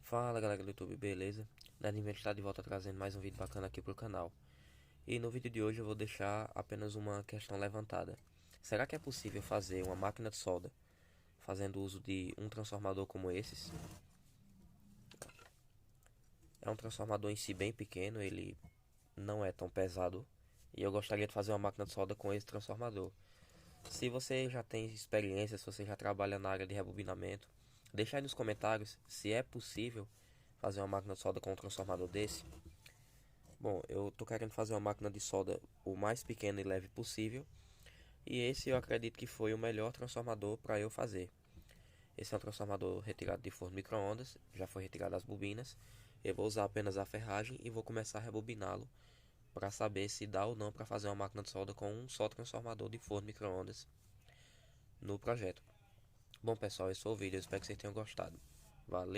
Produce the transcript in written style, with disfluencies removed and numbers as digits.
Fala galera do YouTube, beleza? Nerdinver está de volta trazendo mais um vídeo bacana aqui pro canal. E no vídeo de hoje eu vou deixar apenas uma questão levantada. Será que é possível fazer uma máquina de solda fazendo uso de um transformador como esses? É um transformador em si bem pequeno, ele não é tão pesado. E eu gostaria de fazer uma máquina de solda com esse transformador. Se você já tem experiência, se você já trabalha na área de rebobinamento, deixa aí nos comentários se é possível fazer uma máquina de solda com um transformador desse. Bom, eu tô querendo fazer uma máquina de solda o mais pequena e leve possível. E esse eu acredito que foi o melhor transformador para eu fazer. Esse é um transformador retirado de forno micro-ondas, já foi retirado as bobinas. Eu vou usar apenas a ferragem e vou começar a rebobiná-lo para saber se dá ou não para fazer uma máquina de solda com um só transformador de forno micro-ondas no projeto. Bom pessoal, esse foi o vídeo, eu espero que vocês tenham gostado. Valeu!